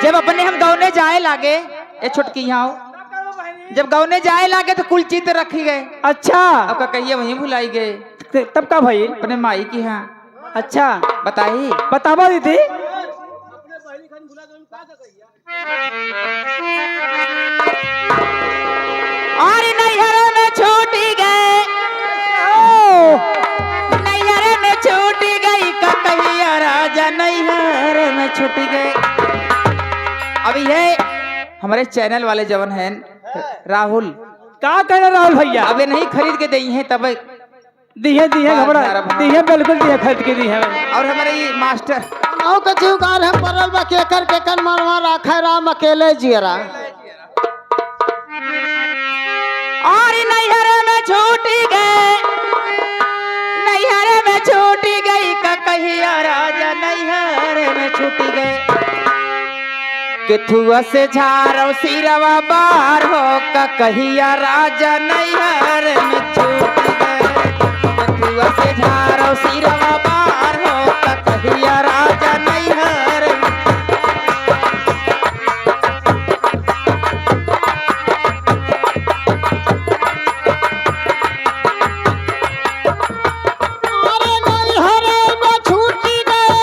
जब अपने हम गौने जाए लागे, ये छुटकी यहाँ हो, जब गौने जाए लागे तो कुल चीज रखी गए। अच्छा अब का कहिए वहीं भुलाई गए। तब का भाई? अपने माई की यहाँ। अच्छा बताई बतावा दीदी। और नैहर में छूटी गए, नैहर में छूटी गई का कहिया राजा, नैहर में छूटी गए। अभी है हमारे चैनल वाले जवन हैं राहुल, का कहना राहुल भैया? अबे नहीं खरीद के दी है तब दिए घबरा दिए, बिल्कुल दिए खरीद के दी है। और हमारे ये मास्टर नाव के जीवकार है परल बा केकर मनवा राखा राम अकेले जियरा। और नैहर में छूटी गए, नैहर में छूटी गई का कहिया राजा, नैहर में छूटी गए। केथुआ से झारो सिरवा बार हो का कहिया राजा, नैहर में छूटी गए। केथुआ से झारो सिरवा बार हो का कहिया राजा, नैहर में। अरे नैहर में छूटी गए,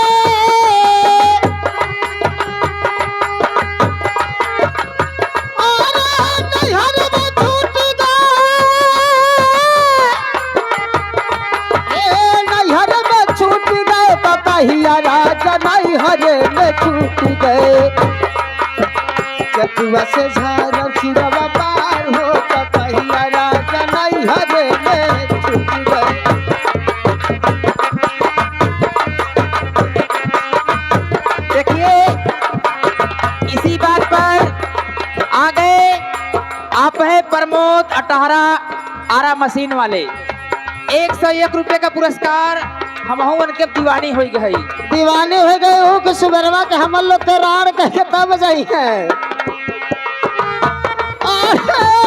अरे नैहर में छूटी गए, ए नैहर में छूटी गए का कहिया राजा, नैहर में छूटी गए। केथुआ से झारम सिरवा पार हो का कहिया राजा, नैहर में छूटी गए। देखिए इसी बात पर आ गए आप है प्रमोद अटारा आरा मशीन वाले। 101 रुपए का पुरस्कार हम उनके दीवानी हो गई। दीवाने हो गए हो कि सुबरवा के हम लोग के रार कह के तब जाई है। अरे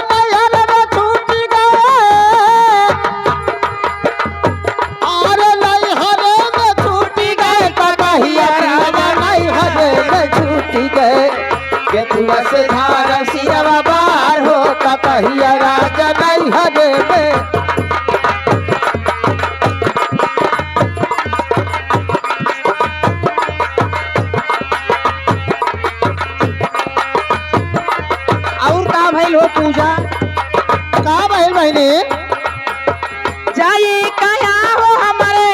नैहर में छूटी गए, अरे नैहर में छूटी गए का कहिया राजा, नैहर में छूटी गए। केथुआ से झारम सिरवा बार हो का कहिया राजा, नैहर में। और का भइल हो पूजा, का बहन बहनी जाइए कया हो हमारे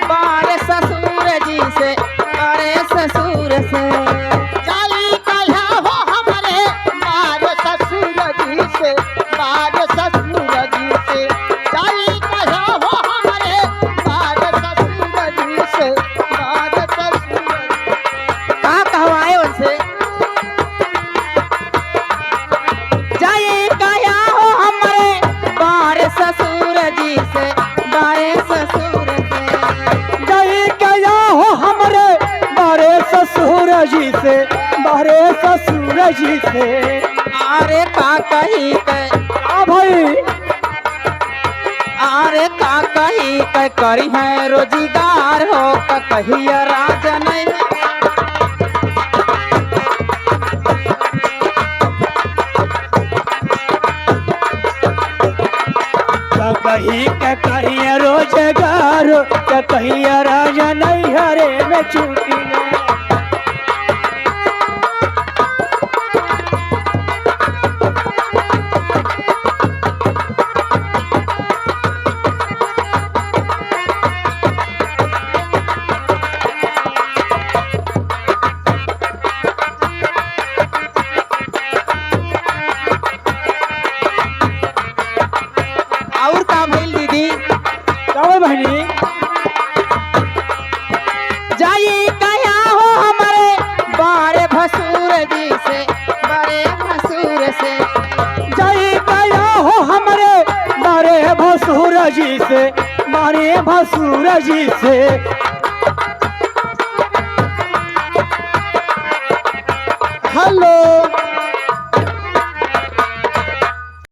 बारे ससुर जी से, अरे ससुर से। जाई कहा हो हमारे बार ससुर जी से, बार ससुर जी से। जाई कहा हो हमारे बार ससुर जी से, बार ससुर। का कहवाए उनसे, जाइए कया हो हमारे बारे ससुर जी से, बारे ससुर से। गई गया हो हमरे बारे ससुर जी से, बारे ससुर जी से। अरे का कही के, आ भाई अरे का कही के करी है रोजगार हो का कहिया राजा, नहीं कहीं रोजगार कहीं राजा, नैहरे में छूटी गए। और का भइल दीदी, कहो बहनी जाइए कया हो हमारे बारे भसुर जी से, बारे भसुर से। जाई गया हो हमरे बारे भसुर जी से, बारे भसुर जी से। हेलो